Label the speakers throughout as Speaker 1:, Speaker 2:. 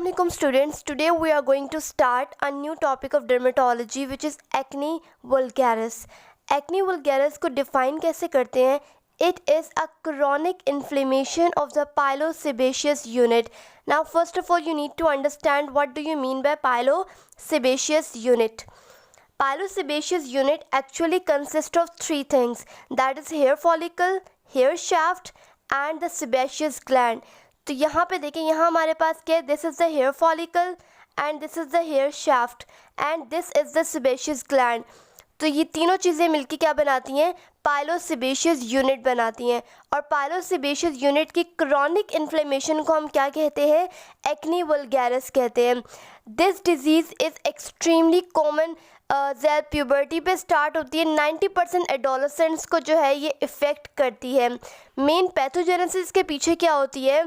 Speaker 1: Assalamualaikum students. Today we are going to start a new topic of dermatology which is acne vulgaris. Acne vulgaris को define कैसे करते हैं? It is a chronic inflammation of the pilosebaceous unit. Now first of all you need to understand what do you mean by pilosebaceous unit. Pilosebaceous unit actually consists of three things, that is hair follicle, hair shaft and the sebaceous gland. तो यहाँ पे देखें, यहाँ हमारे पास क्या है, this is the hair follicle and this is the hair shaft and this is the sebaceous gland. तो ये तीनों चीज़ें मिलकर क्या बनाती हैं? पाइलोसेबेशियस यूनिट बनाती हैं. और पाइलोसेबेशियस यूनिट की क्रॉनिक इन्फ्लेमेशन को हम क्या कहते हैं? एक्ने वल्गैरिस कहते हैं. This disease is extremely common. जब प्यूबर्टी पे स्टार्ट होती है 90% एडोलेसेंट्स को जो है ये इफ़ेक्ट करती है. मेन पैथोजेनेसिस के पीछे क्या होती है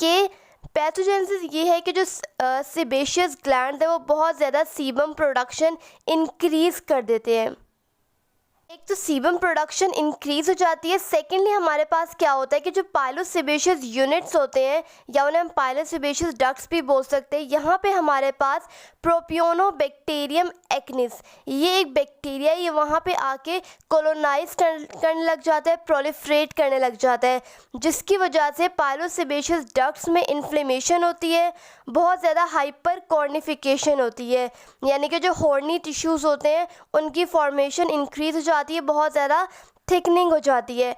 Speaker 1: कि पैथोजेनेसिस ये है कि जो सेबेशियस ग्लैंड है वो बहुत ज़्यादा सीबम प्रोडक्शन इंक्रीज़ कर देते हैं. एक तो सीबम प्रोडक्शन इंक्रीज़ हो जाती है. सेकेंडली हमारे पास क्या होता है कि जो पाइलोसेबेशियस यूनिट्स होते हैं या उन्हें हम पाइलोसेबेशियस डक्ट्स भी बोल सकते हैं, यहाँ पे हमारे पास प्रोपियोनोबैक्टीरियम एक्निस, ये एक बैक्टीरिया, ये वहाँ पे आके कॉलोनाइज करने लग जाता है, प्रोलिफरेट करने लग जाता है, जिसकी वजह से पाइलोसेबेशियस डक्ट्स में इन्फ्लेमेशन होती है, बहुत ज़्यादा हाइपर कॉर्निफिकेशन होती है, यानी कि जो हॉर्नी टिश्यूज़ होते हैं उनकी फॉर्मेशन इंक्रीज़ हो जाती है, बहुत ज़्यादा थिकनिंग हो जाती है,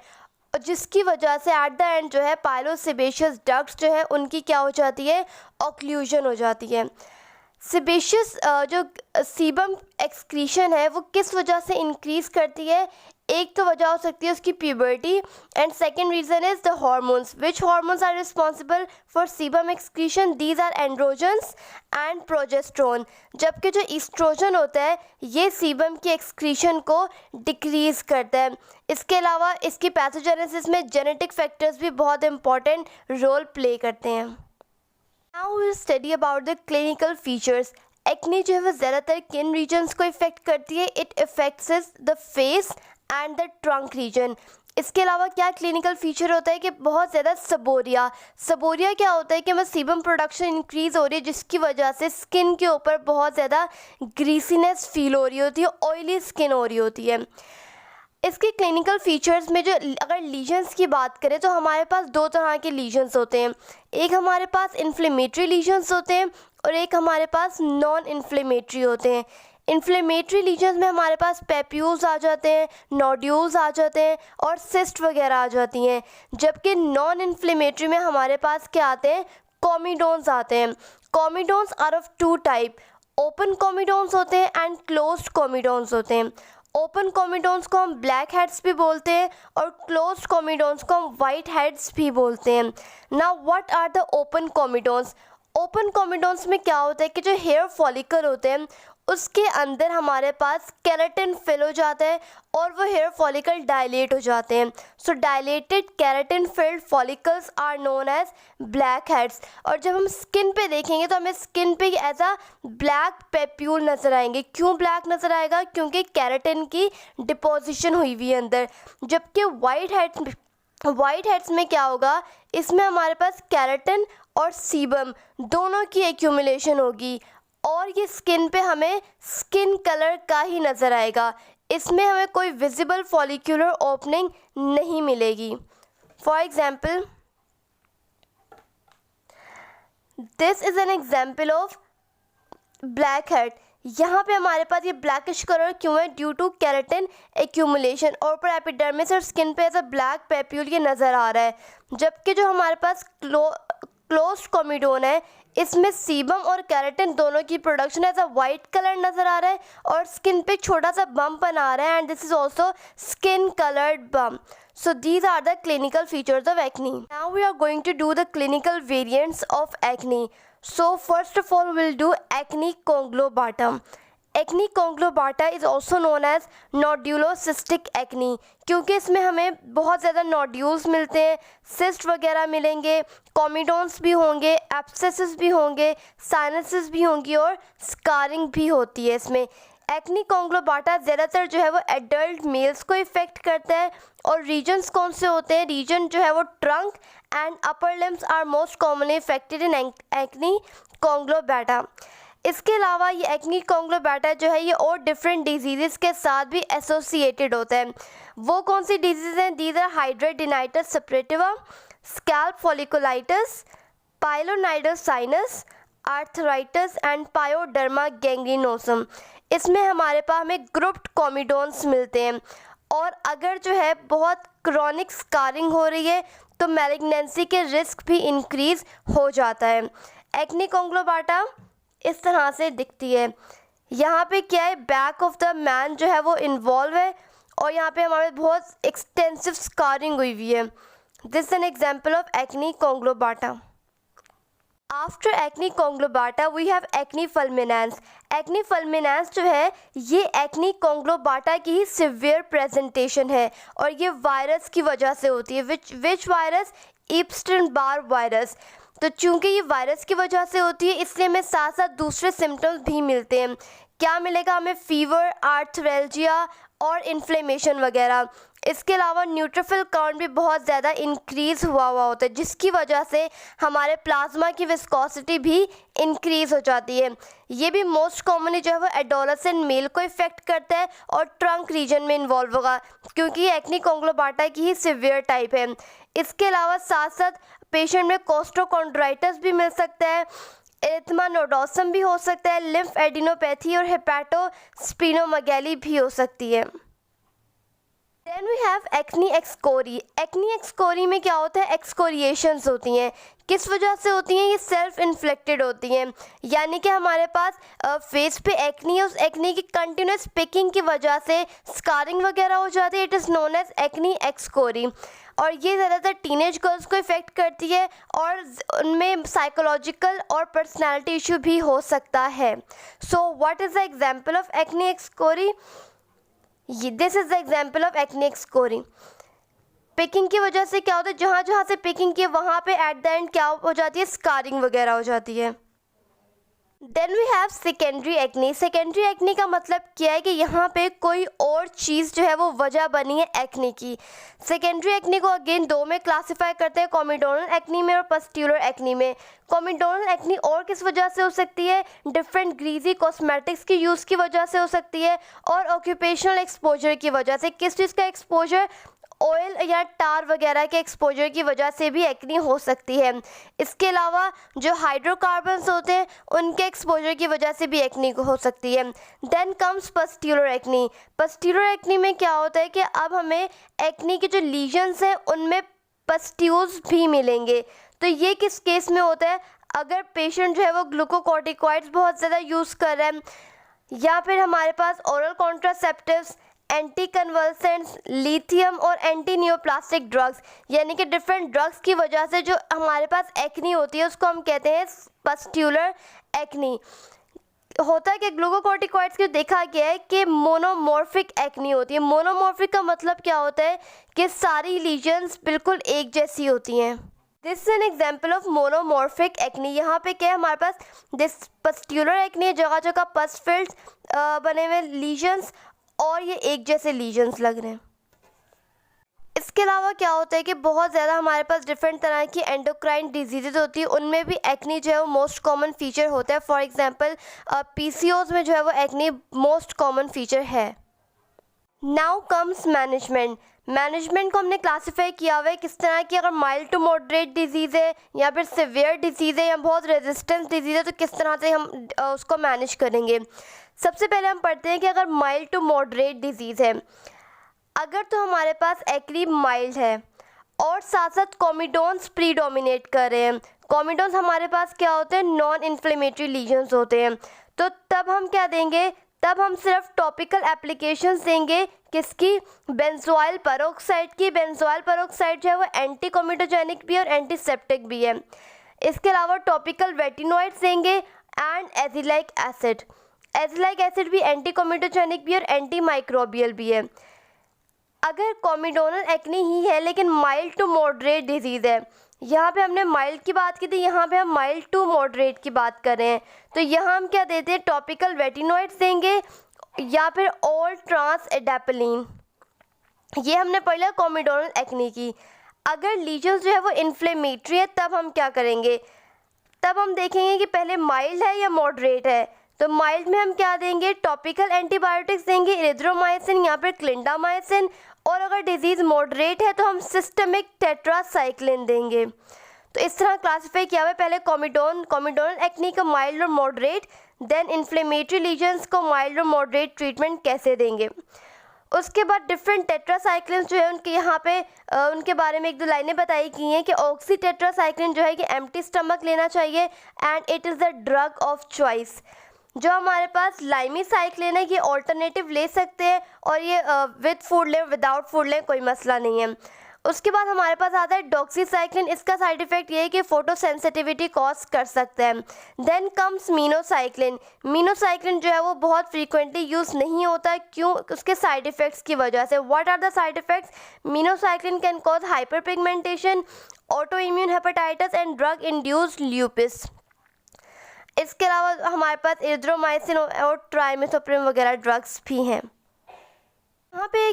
Speaker 1: और जिसकी वजह से एट द एंड जो है पाइलोसेबेशियस डक्ट्स जो है उनकी क्या हो जाती है? ऑक्लूजन हो जाती है. सेबेशियस जो सीबम एक्सक्रीशन है वो किस वजह से इंक्रीज़ करती है? एक तो वजह हो सकती है उसकी puberty and second reason is the hormones. Which hormones are responsible for sebum excretion? These are androgens and progesterone. जबकि जो ईस्ट्रोजन होता है ये सीबम की एक्सक्रीशन को डिक्रीज़ करता है. इसके अलावा इसकी पैथोजेनेसिस में जेनेटिक फैक्टर्स भी बहुत इंपॉर्टेंट रोल प्ले करते हैं. Now we'll study about the clinical features. Acne जो है वो ज़्यादातर किन रीजन्स को इफ़ेक्ट करती है? It effects the face and the trunk reason. इसके अलावा क्या क्लिनिकल फीचर होता है कि बहुत ज़्यादा सबोरिया क्या होता है कि हमें सीबम प्रोडक्शन इंक्रीज़ हो रही है, जिसकी वजह से स्किन के ऊपर बहुत ज़्यादा ग्रीसीनेस फील हो रही होती है, ऑयली स्किन हो रही होती है. इसके क्लिनिकल फीचर्स में जो अगर लीजन्स की बात करें तो हमारे पास दो तरह के लीजन्स होते हैं. एक हमारे पास इन्फ्लेमेटरी लीजन्स होते हैं और एक हमारे पास नॉन इन्फ्लेमेटरी होते हैं. इन्फ्लेमेटरी लीजन्स में हमारे पास पैप्यूल्स आ जाते हैं, नोड्यूल्स आ जाते हैं और सिस्ट वगैरह आ जाती हैं. जबकि नॉन इन्फ्लेमेटरी में हमारे पास क्या आते हैं? कॉमीडोन्स आते हैं. Comedones are of two type. Open comedones होते हैं एंड क्लोज्ड कॉमीडोन्स होते हैं. ओपन कॉमीडोन्स को हम ब्लैक हेड्स भी बोलते हैं और क्लोज्ड कॉमीडोन्स को हम वाइट हेड्स भी बोलते हैं. Now what are the open comedones? Open comedones में क्या होता है कि जो हेयर फॉलिकल होते हैं उसके अंदर हमारे पास केराटिन फिल हो जाता है और वो हेयर फॉलिकल डायलेट हो जाते हैं. So dilated keratin filled follicles are known as black heads. और जब हम स्किन पे देखेंगे तो हमें स्किन पे एज अ ब्लैक पेप्यूल नज़र आएंगे. क्यों ब्लैक नज़र आएगा? क्योंकि केराटिन की डिपोजिशन हुई हुई है अंदर. जबकि वाइट हेड्स में क्या होगा? इसमें हमारे पास केराटिन और सीबम दोनों की एक्यूमुलेशन होगी और ये स्किन पे हमें स्किन कलर का ही नज़र आएगा. इसमें हमें कोई विजिबल फॉलिक्यूलर ओपनिंग नहीं मिलेगी. For example this is an example of black head. यहाँ पे हमारे पास ये ब्लैकिश कलर क्यों है? Due to keratin accumulation. और ऊपर एपिडर्मिस और स्किन पे एज अ ब्लैक पेप्यूल ये नज़र आ रहा है. जबकि जो हमारे पास क्लोज्ड कॉमीडोन है इसमें सीबम और केराटिन दोनों की production as a white colour नज़र आ रहा है और स्किन पे छोटा सा बम्प बना रहा है and this is also skin coloured bump. So these are the clinical features of acne. Now we are going to do the clinical variants of acne. So first of all we'll do acne conglobata. Acne conglobata is also known as nodulocystic acne, क्योंकि इसमें हमें बहुत ज़्यादा nodules मिलते हैं, cyst वगैरह मिलेंगे, कॉमीडोन्स भी होंगे, एब्सेसिस भी होंगे, साइनसेस भी होंगी और स्कारिंग भी होती है इसमें. एक्नी कॉन्ग्लोबाटा ज़्यादातर जो है वो एडल्ट मेल्स को इफ़ेक्ट करता है और रीजन्स कौन से होते हैं? रीजन जो है वो trunk and upper limbs are most commonly affected in acne conglobata. इसके अलावा ये एक्नी कॉन्ग्लोबैटा जो है ये और डिफरेंट डिजीज़ के साथ भी एसोसिएटेड होता है। वो कौन सी डिजीज़ हैं? These are hidradenitis suppurativa, scalp folliculitis, pilonidal sinus, arthritis and pyoderma gangrenosum. इसमें हमारे पास हमें ग्रुप्ड कॉमिडोन्स मिलते हैं, और अगर जो है बहुत क्रॉनिक स्कारिंग हो रही है तो मैलिग्नेंसी के रिस्क भी इंक्रीज़ हो जाता है। एक्नी कॉन्ग्लोबाटा इस तरह से दिखती है। यहाँ पे क्या है, बैक ऑफ द मैन जो है वो इन्वॉल्व है, और यहाँ पे हमारे बहुत एक्सटेंसिव स्कारिंग हुई हुई है। This is an example of acne conglobata. After acne conglobata we have acne fulminans. Acne fulminans जो है ये एक्नी कॉन्ग्लोबाटा की ही सिवियर प्रेजेंटेशन है, और ये वायरस की वजह से होती है। Which virus? Epstein Barr virus. तो चूंकि ये वायरस की वजह से होती है इसलिए हमें साथ साथ दूसरे सिम्टम्स भी मिलते हैं। क्या मिलेगा हमें? फीवर, आर्थरेल्जिया और इन्फ्लेमेशन वगैरह। इसके अलावा न्यूट्रोफिल काउंट भी बहुत ज़्यादा इंक्रीज़ हुआ होता है, जिसकी वजह से हमारे प्लाज्मा की विस्कोसिटी भी इंक्रीज़ हो जाती है। ये भी मोस्ट कॉमनली जो है वो एडोलेसेंट मेल को इफ़ेक्ट करता है और ट्रंक रीजन में इन्वॉल्व होगा, क्योंकि ये एक्नी कॉन्ग्लोबाटा की ही सिवियर टाइप है। इसके अलावा साथ साथ पेशेंट में कोस्टोकॉन्ड्राइटिस भी मिल सकता है, एरिथमा नोडोसम भी हो सकता है, लिम्फ एडिनोपैथी और हेपेटोस्प्लीनोमेगाली भी हो सकती है। Then we have acne excoriee. Acne excoriee में क्या होता है? एक्सकोरिएशंस होती हैं। किस वजह से होती हैं? ये सेल्फ इन्फ्लिक्टेड होती हैं, यानी कि हमारे पास फेस पे एक्नी है, उस एक्नी की कंटिन्यूस पिकिंग की वजह से स्कारिंग वगैरह हो जाती है। It is known as acne excoriee, और ये ज़्यादातर टीनेज गर्ल्स को इफ़ेक्ट करती है, और उनमें साइकोलॉजिकल और पर्सनैलिटी इशू भी हो सकता है। So what is the example of acne excoriee? This is the example of acne excoriee. Picking की वजह से क्या होता है, जहाँ जहाँ से पिकिंग की वहाँ पे एट द एंड क्या हो जाती है? स्कारिंग वगैरह हो जाती है। Then we have secondary acne. Secondary acne का मतलब क्या है कि यहाँ पे कोई और चीज़ जो है वो वजह बनी है एक्नी की। सेकेंडरी एक्नी को अगेन दो में क्लासीफाई करते हैं, कॉमिडोनल एक्नी में और पस्ट्यूलर एक्नी में। कॉमिडोनल एक्नी और किस वजह से हो सकती है? डिफरेंट ग्रीजी कॉस्मेटिक्स की यूज़ की वजह से हो सकती है, और ऑक्यूपेशनल एक्सपोजर की वजह से। किस चीज़ का एक्सपोजर? ऑयल या टार वगैरह के एक्सपोजर की वजह से भी एक्नी हो सकती है। इसके अलावा जो हाइड्रोकार्बन्स होते हैं उनके एक्सपोजर की वजह से भी एक्नी हो सकती है। Then comes pustular acne. Pustular acne में क्या होता है कि अब हमें एक्नी के जो लीजन्स हैं उनमें पस्ट्यूल्स भी मिलेंगे। तो ये किस केस में होता है? अगर पेशेंट जो है वो ग्लूकोकॉर्टिकॉइड्स बहुत ज़्यादा यूज़ कर रहे हैं, या फिर हमारे पास ओरल कॉन्ट्रासेप्टिव्स, एंटी कन्वल्सेंट्स, लिथियम और एंटी न्यूरोप्लास्टिक ड्रग्स, यानी कि डिफरेंट ड्रग्स की वजह से जो हमारे पास एक्नी होती है उसको हम कहते हैं पस्ट्यूलर एक्नी। होता है कि ग्लूकोकॉर्टिकॉइड्स को देखा गया है कि मोनोमॉर्फिक एक्नी होती है। मोनोमॉर्फिक का मतलब क्या होता है कि सारी लीजन्स बिल्कुल एक जैसी होती हैं। This is an example of monomorphic acne. यहाँ पे क्या है हमारे पास? दिस पस्ट्यूलर एक्नी, जगह जगह पस फील्ड्स बने हुए लीजन्स, और ये एक जैसे लीजन्स लग रहे हैं। इसके अलावा क्या होता है कि बहुत ज़्यादा हमारे पास डिफरेंट तरह की एंडोक्राइन डिजीज़ होती है, उनमें भी एक्नी जो है वो मोस्ट कॉमन फीचर होता है। फॉर एग्जांपल पीसीओज में जो है वो एक्नी मोस्ट कॉमन फीचर है। Now comes management. मैनेजमेंट को हमने क्लासीफाई किया हुआ है किस तरह की, अगर माइल्ड टू मॉडरेट डिजीज़ है या फिर सिवियर डिजीज़ है या बहुत रेजिस्टेंस डिजीज़ है तो किस तरह से हम उसको मैनेज करेंगे। सबसे पहले हम पढ़ते हैं कि अगर माइल्ड टू मॉडरेट डिजीज़ है, अगर तो हमारे पास एक्नी माइल्ड है और साथ साथ कॉमिडोन्स प्रीडोमिनेट कर रहे हैं। कॉमिडोन्स हमारे पास क्या होते हैं? नॉन इन्फ्लेमेटरी लीजन्स होते हैं। तो तब हम क्या देंगे? तब हम सिर्फ टॉपिकल एप्लीकेशंस देंगे किसकी? बेंजोइल पेरोक्साइड की। बेंजोइल पेरोक्साइड जो है वो एंटी कॉमिडोजेनिक भी है और एंटीसेप्टिक भी है। इसके अलावा टॉपिकल रेटिनॉइड्स देंगे एंड एजिलाइक एसिड। एजिलाइक एसिड भी एंटी कॉमिडोजेनिक भी है और एंटी माइक्रोबियल भी है। अगर कॉमिडोनल एक्नी ही है लेकिन माइल्ड टू मॉडरेट डिजीज़ है, यहाँ पे हमने माइल्ड की बात की थी, यहाँ पे हम माइल्ड टू मॉडरेट की बात कर रहे हैं, तो यहाँ हम क्या देते हैं? टॉपिकल रेटिनॉइड्स देंगे या फिर ऑल ट्रांस एडापेलिन। ये हमने पढ़ लिया कॉमिडोनल एक्नी की। अगर लीजन्स जो है वो इन्फ्लेमेटरी है तब हम क्या करेंगे, तब हम देखेंगे कि पहले माइल्ड है या मॉडरेट है। तो माइल्ड में हम क्या देंगे, टॉपिकल एंटीबायोटिक्स देंगे, इरिथ्रोमाइसिन या फिर क्लिंडामाइसिन, और अगर डिजीज़ मॉडरेट है तो हम सिस्टमिक टेट्रासाइक्लिन देंगे। तो इस तरह क्लासीफाई किया हुआ है, पहले कॉमिडोनल एक्नी को माइल्ड और मॉडरेट, देन इन्फ्लेमेटरी लीजन्स को माइल्ड और मॉडरेट ट्रीटमेंट कैसे देंगे। उसके बाद डिफरेंट टेट्रासाइक्लिन जो है उनके यहाँ पे उनके बारे में 1-2 लाइनें बताई गई हैं कि ऑक्सी टेट्रासाइक्लिन जो है कि एम्प्टी स्टमक लेना चाहिए and it is the drug of choice. जो हमारे पास लाइमीसाइक्लिन है ये ऑल्टरनेटिव ले सकते हैं, और ये विद फूड लें विदाउट फूड लें कोई मसला नहीं है। उसके बाद हमारे पास आता है डॉक्सीसाइक्लिन, इसका साइड इफ़ेक्ट ये है कि फोटो सेंसिटिविटी कॉज कर सकता है। Then comes minocycline. मीनोसाइक्लिन जो है वो बहुत फ्रीक्वेंटली यूज़ नहीं होता है, क्यों, उसके साइड इफ़ेक्ट्स की वजह से। What are the side effects, minocycline can cause hyper pigmentation, auto immune hepatitis and drug induced lupus. इसके अलावा हमारे पास इरिथ्रोमाइसिन और ट्राइमेथोप्रिम वगैरह ड्रग्स भी हैं। यहाँ पे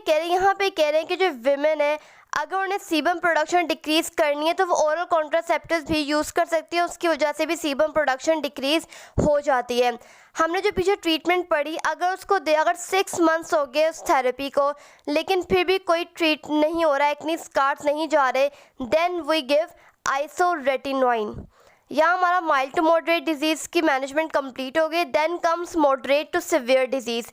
Speaker 1: कह रहे हैं कि जो विमेन है अगर उन्हें सीबम प्रोडक्शन डिक्रीज़ करनी है तो वो ओरल कॉन्ट्रासेप्टिव्स भी यूज़ कर सकती है, उसकी वजह से भी सीबम प्रोडक्शन डिक्रीज़ हो जाती है। हमने जो पीछे ट्रीटमेंट पढ़ी, अगर 6 मंथ्स हो गए उस थेरेपी को लेकिन फिर भी कोई ट्रीट नहीं हो रहा है, एक्नी स्कार्स नहीं जा रहे, देन वी गिव आइसोरेटिनोइन। यहाँ हमारा माइल्ड टू मॉडरेट डिजीज़ की मैनेजमेंट कंप्लीट हो गई। Then comes moderate to severe disease.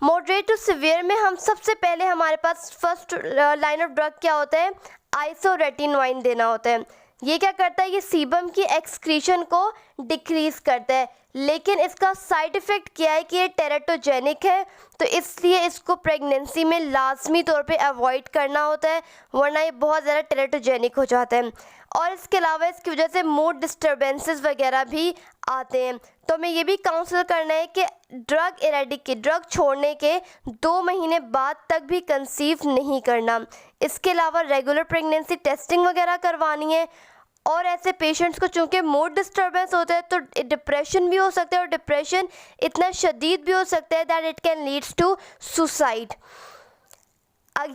Speaker 1: Moderate to severe में हम सबसे पहले हमारे पास फर्स्ट लाइन ऑफ ड्रग क्या होता है, आइसोरेटिनोइन देना होता है। ये क्या करता है, ये सीबम की एक्सक्रीशन को डिक्रीज़ करता है, लेकिन इसका साइड इफ़ेक्ट क्या है कि ये टेरेटोजेनिक है, तो इसलिए इसको प्रेगनेंसी में लाजमी तौर पे अवॉइड करना होता है, वरना ये बहुत ज़्यादा टेरेटोजेनिक हो जाता है। और इसके अलावा इसकी वजह से मूड डिस्टर्बेंसेस वगैरह भी आते हैं। तो हमें ये भी काउंसिल करना है कि ड्रग छोड़ने के 2 महीने बाद तक भी कंसीव नहीं करना। इसके अलावा रेगुलर प्रेगनेंसी टेस्टिंग वगैरह करवानी है। और ऐसे पेशेंट्स को चूँकि मूड डिस्टर्बेंस होता है तो डिप्रेशन भी हो सकता है, और डिप्रेशन इतना शदीद भी हो सकता है that it can leads to suicide.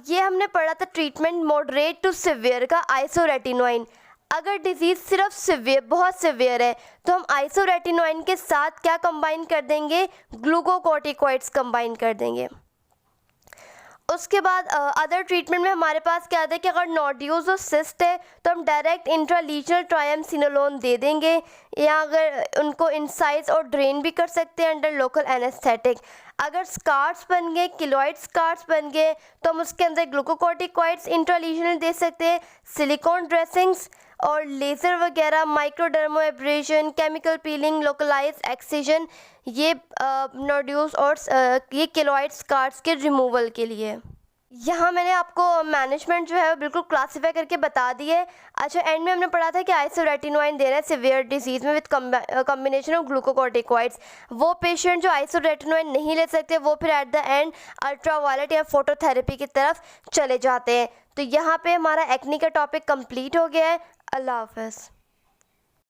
Speaker 1: ये हमने पढ़ा था ट्रीटमेंट मॉडरेट टू सिवियर का आइसोरेटिनोइन। अगर डिजीज़ सिर्फ बहुत सिवियर है तो हम आइसोरेटिनोइन के साथ क्या कंबाइन कर देंगे, ग्लूकोकॉर्टिकॉइड्स कंबाइन कर देंगे। उसके बाद अदर ट्रीटमेंट में हमारे पास क्या आता है कि अगर नोड्यूल्स और सिस्ट है तो हम डायरेक्ट इंट्रालीजनल ट्राइएमसिनोलोन दे देंगे, या अगर उनको इंसाइज और ड्रेन भी कर सकते हैं अंडर लोकल एनेस्थेटिक। अगर स्कार्स बन गए, किलोइड स्कार्स बन गए, तो हम उसके अंदर ग्लूकोकॉर्टिकॉइड्स इंट्रालीजनल दे सकते हैं। सिलिकॉन ड्रेसिंग्स और लेज़र वगैरह, microdermabrasion, chemical peeling, localise excision, ये नोड्यूल्स और ये किलोइड स्कार्स के रिमूवल के लिए। यहाँ मैंने आपको मैनेजमेंट जो है बिल्कुल क्लासीफाई करके बता दी है। अच्छा, एंड में हमने पढ़ा था कि आइसोरेटिनोइन देना है सिवियर डिजीज़ में विद कॉम्बिनेशन ऑफ ग्लूकोकॉर्टिकॉइड्स। वो पेशेंट जो आइसोरेटिनोइन नहीं ले सकते वो फिर एट द एंड अल्ट्रावायलेट या फोटोथेरेपी की तरफ चले जाते हैं। तो यहाँ पे हमारा एक्नी का टॉपिक कंप्लीट हो गया है। अल्लाह हाफ़िज़।